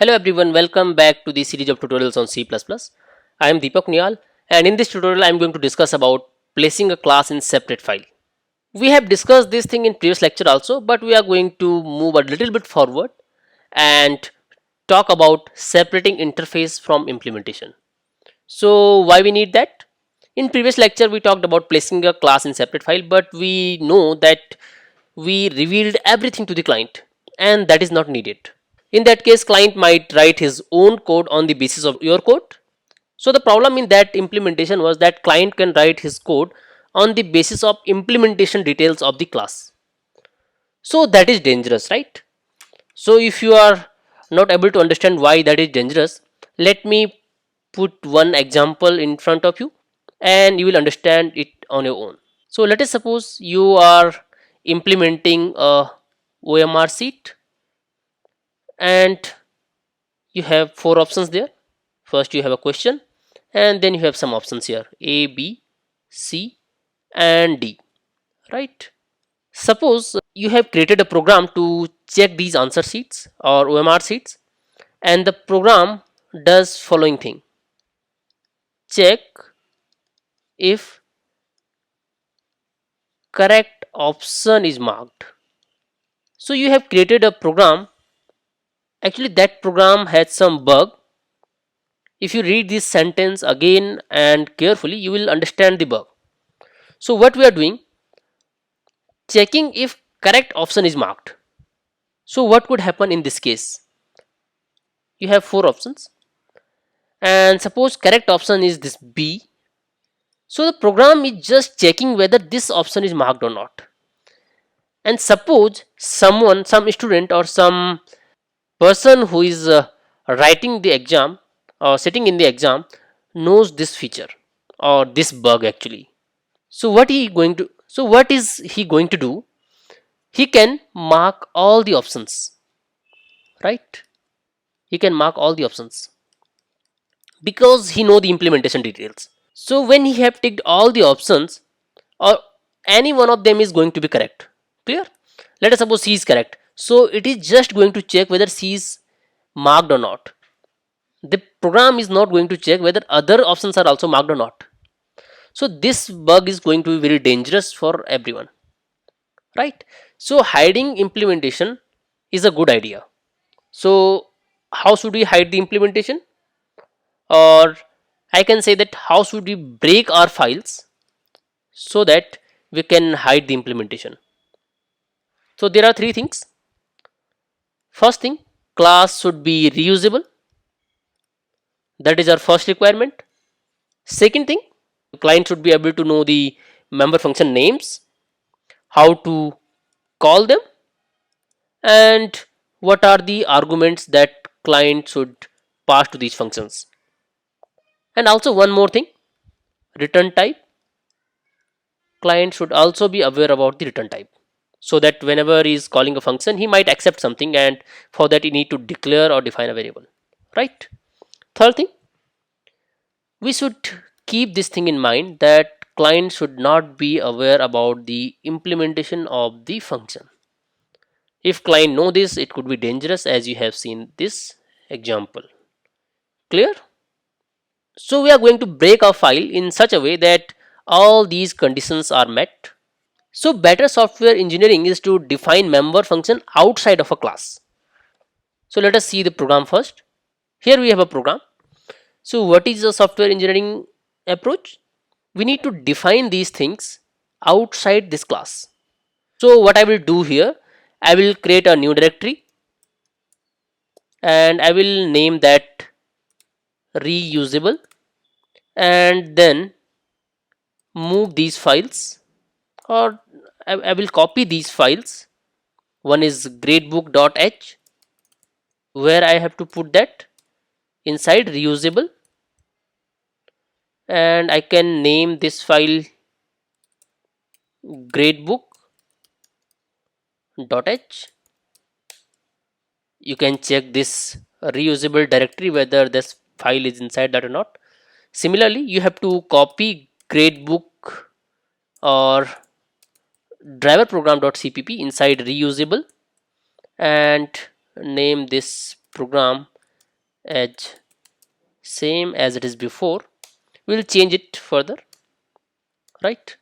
Hello everyone, welcome back to the series of tutorials on C++. I am Deepak Nial, and in this tutorial I am going to discuss about placing a class in separate file. We have discussed this thing in previous lecture also, but we are going to move a little bit forward and talk about separating interface from implementation. So why we need that? In previous lecture we talked about placing a class in separate file, but we know that we revealed everything to the client and that is not needed. In that case, client might write his own code on the basis of your code. So the problem in that implementation was that client can write his code on the basis of implementation details of the class. So that is dangerous, right? So if you are not able to understand why that is dangerous, let me put one example in front of you and you will understand it on your own. So let us suppose you are implementing a OMR sheet and you have four options there. First you have a question and then you have some options here: A, B, C and D, right? Suppose you have created a program to check these answer sheets or OMR sheets, and the program does following thing: check if correct option is marked. So you have created a program. Actually that program has some bug. If you read this sentence again and carefully, you will understand the bug. So what we are doing, checking if correct option is marked. So what could happen in this case? You have four options and suppose correct option is this B. So the program is just checking whether this option is marked or not. And suppose some student or some person who is writing the exam or sitting in the exam knows this feature or this bug actually. So what is he going to do? He can mark all the options, right? He can mark all the options because he know the implementation details. So when he have ticked all the options, or any one of them is going to be correct. Clear? Let us suppose C is correct. So it is just going to check whether C is marked or not. The program is not going to check whether other options are also marked or not. So this bug is going to be very dangerous for everyone, right? So hiding implementation is a good idea. So how should we hide the implementation? Or I can say that how should we break our files so that we can hide the implementation? So there are three things. First thing, class should be reusable. That is our first requirement. Second thing, client should be able to know the member function names, how to call them, and what are the arguments that client should pass to these functions. And also one more thing, return type. Client should also be aware about the return type, so that whenever he is calling a function he might accept something, and for that he need to declare or define a variable, right? Third thing, we should keep this thing in mind that client should not be aware about the implementation of the function. If client know this, it could be dangerous, as you have seen this example. Clear? So we are going to break our file in such a way that all these conditions are met. So better software engineering is to define member function outside of a class. So let us see the program first. Here we have a program. So what is the software engineering approach? We need to define these things outside this class. So what I will do here, I will create a new directory and I will name that reusable, and then move these files, or I will copy these files. One is gradebook.h, where I have to put that inside reusable, and I can name this file gradebook.h. You can check this reusable directory whether this file is inside that or not. Similarly, you have to copy gradebook or driver program.cpp inside reusable and name this program as same as it is before. We'll change it further, right?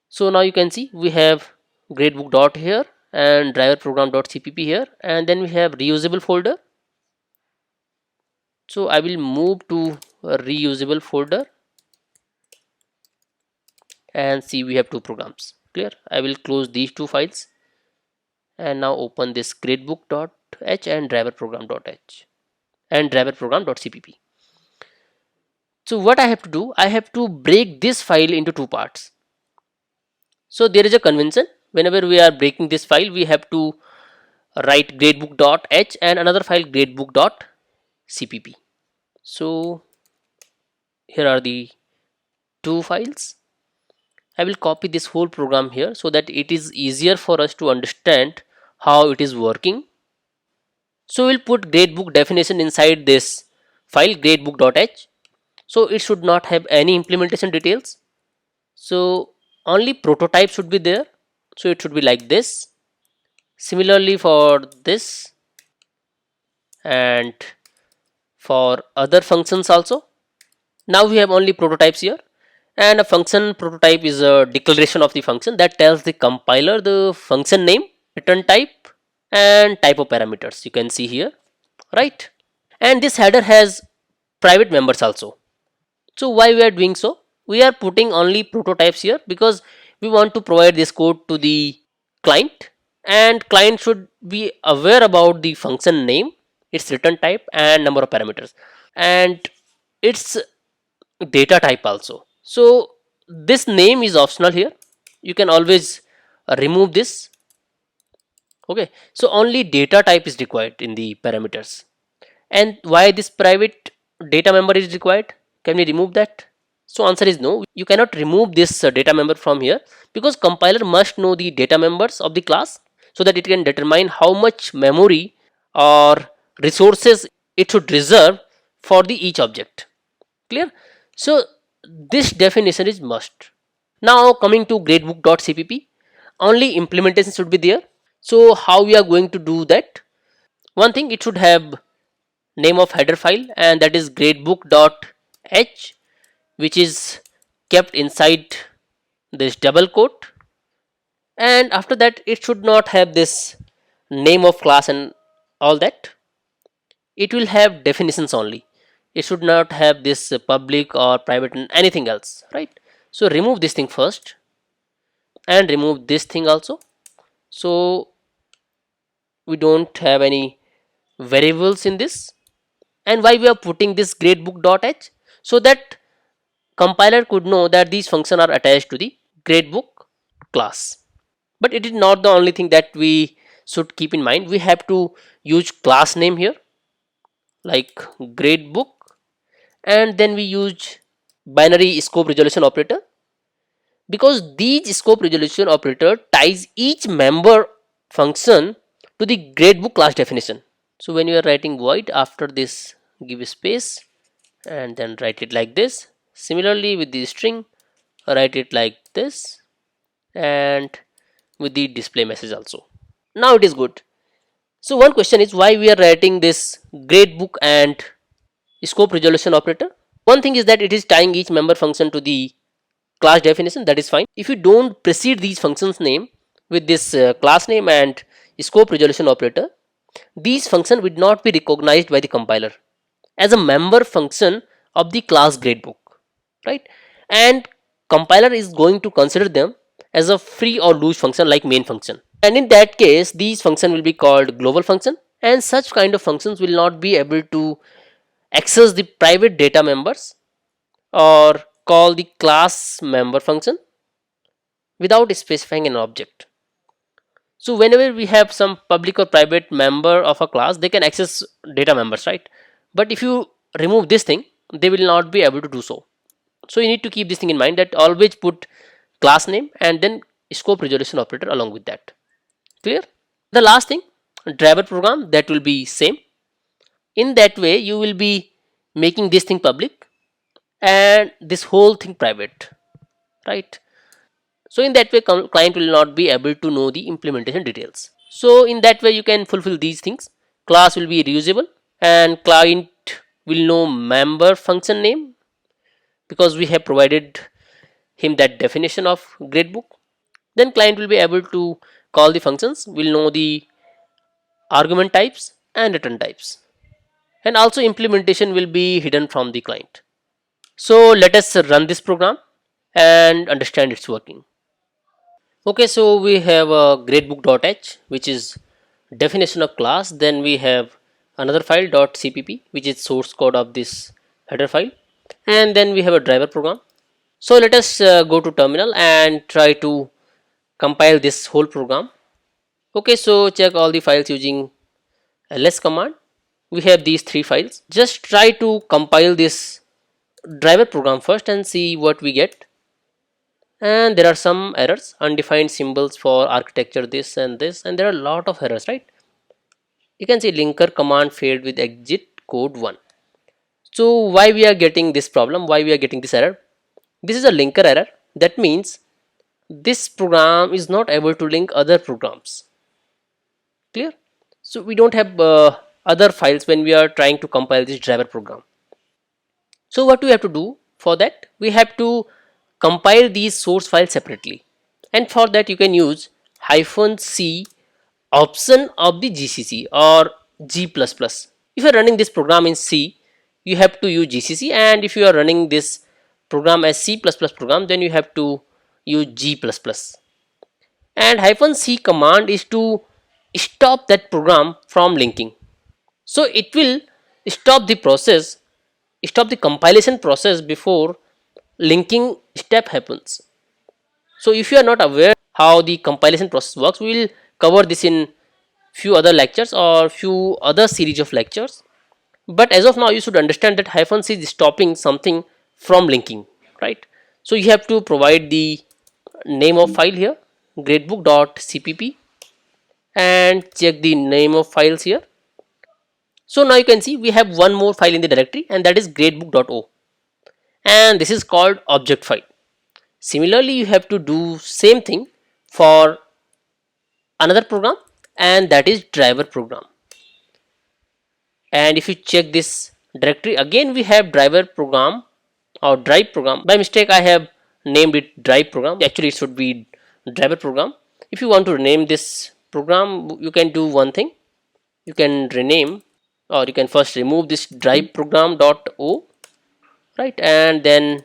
So now you can see we have gradebook dot here and driver program dot cpp here, and then we have reusable folder. So I will move to a reusable folder and see we have two programs. Clear? I will close these two files and now open this gradebook.h and driverprogram.h and driverprogram.cpp. So what I have to do, I have to break this file into two parts. So there is a convention. Whenever we are breaking this file, we have to write gradebook.h and another file gradebook.cpp. So here are the two files. I will copy this whole program here so that it is easier for us to understand how it is working. So we'll put gradebook definition inside this file gradebook.h. So it should not have any implementation details. So only prototype should be there. So it should be like this. Similarly for this and for other functions also. Now we have only prototypes here, and a function prototype is a declaration of the function that tells the compiler the function name, return type and type of parameters. You can see here, right? And this header has private members also. So why we are doing so? We are putting only prototypes here because we want to provide this code to the client, and client should be aware about the function name, its return type and number of parameters, and its data type also. So this name is optional here. You can always remove this. Okay, so only data type is required in the parameters. And why this private data member is required? Can we remove that? So answer is no. You cannot remove this data member from here because compiler must know the data members of the class so that it can determine how much memory or resources it should reserve for the each object. Clear? So this definition is must. Now coming to gradebook.cpp, only implementation should be there. So how we are going to do that? One thing, it should have name of header file, and that is gradebook.h, which is kept inside this double quote, and after that it should not have this name of class and all that. It will have definitions only. It should not have this public or private and anything else, right? So remove this thing first and remove this thing also, so we don't have any variables in this. And why we are putting this gradebook.h? So that compiler could know that these functions are attached to the gradebook class. But it is not the only thing that we should keep in mind. We have to use class name here like gradebook, and then we use binary scope resolution operator, because these scope resolution operator ties each member function to the gradebook class definition. So when you are writing void, after this give a space and then write it like this. Similarly with the string, write it like this, and with the display message also. Now it is good. So one question is why we are writing this gradebook and scope resolution operator. One thing is that it is tying each member function to the class definition. That is fine. If you don't precede these functions name with this class name and scope resolution operator, these functions would not be recognized by the compiler as a member function of the class gradebook, right? And compiler is going to consider them as a free or loose function like main function, and in that case these function will be called global function, and such kind of functions will not be able to access the private data members or call the class member function without specifying an object. So whenever we have some public or private member of a class, they can access data members, right? But if you remove this thing, they will not be able to do so. So you need to keep this thing in mind, that always put class name and then scope resolution operator along with that. Clear? The last thing, driver program, that will be same. In that way you will be making this thing public and this whole thing private, right? So in that way client will not be able to know the implementation details. So in that way you can fulfill these things. Class will be reusable, and client will know member function name because we have provided him that definition of gradebook. Then client will be able to call the functions, will know the argument types and return types, and also implementation will be hidden from the client. So let us run this program and understand its working. Okay, so we have a gradebook.h, which is definition of class. Then we have another file .cpp, which is source code of this header file, and then we have a driver program. So let us go to terminal and try to compile this whole program. Okay, so check all the files using ls command. We have these three files. Just try to compile this driver program first and see what we get. And there are some errors, undefined symbols for architecture, this and this, and there are a lot of errors, right? You can see linker command failed with exit code 1. So why we are getting this problem, why we are getting this error? This is a linker error. That means this program is not able to link other programs. Clear? So we don't have other files when we are trying to compile this driver program. So what do we have to do for that? We have to compile these source files separately, and for that you can use -c option of the GCC or G++. If you are running this program in C, you have to use GCC, and if you are running this program as C++ program, then you have to use G++. And -c command is to stop that program from linking. So it will stop the process, stop the compilation process before linking step happens. So if you are not aware how the compilation process works, we will cover this in few other lectures or few other series of lectures. But as of now, you should understand that -c is stopping something from linking, right? So you have to provide the name of file here, gradebook.cpp, and check the name of files here. So now you can see we have one more file in the directory, and that is gradebook.o, and this is called object file. Similarly, you have to do same thing for another program, and that is driver program. And if you check this directory, again we have driver program or drive program. By mistake I have named it drive program, actually it should be driver program. If you want to rename this program, you can do one thing, you can rename, or you can first remove this drive program.o, right, and then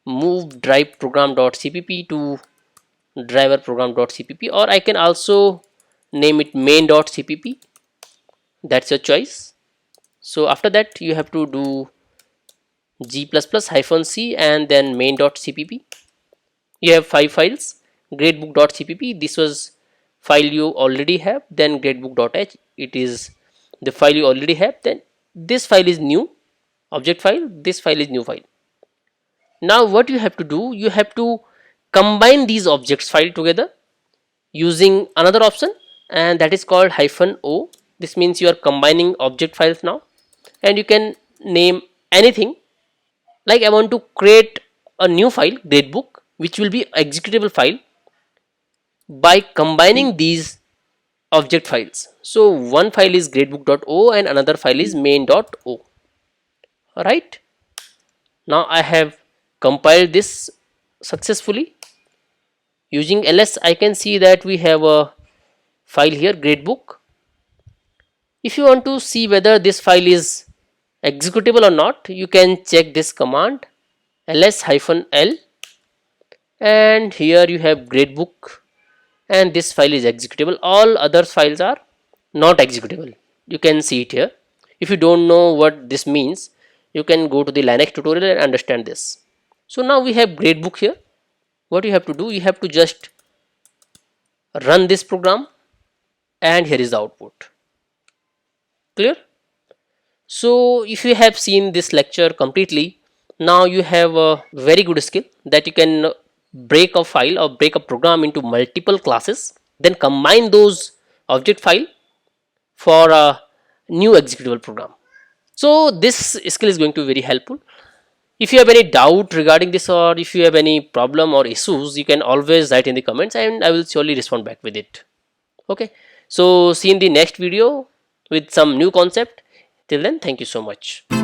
move drive program.cpp to driver program.cpp, or I can also name it main.cpp, that's your choice. So after that you have to do g++-c and then main.cpp. You have 5 files. Gradebook.cpp, this was file you already have. Then gradebook.h, it is the file you already have. Then this file is new object file, this file is new file. Now what you have to do, you have to combine these objects file together using another option, and that is called -o. This means you are combining object files now, and you can name anything. Like I want to create a new file, gradebook, which will be executable file by combining these object files. So one file is gradebook.o and another file is main.o. Alright, now I have compiled this successfully. Using ls, I can see that we have a file here, gradebook. If you want to see whether this file is executable or not, you can check this command ls-l, and here you have gradebook, and this file is executable. All other files are not executable. You can see it here. If you don't know what this means, you can go to the Linux tutorial and understand this. So now we have gradebook here. What you have to do, you have to just run this program, and here is the output. Clear? So if you have seen this lecture completely, now you have a very good skill that you can break a file or break a program into multiple classes, then combine those object file for a new executable program. So this skill is going to be very helpful. If you have any doubt regarding this, or if you have any problem or issues, you can always write in the comments and I will surely respond back with it. Okay, so see in the next video with some new concept. Till then, thank you so much.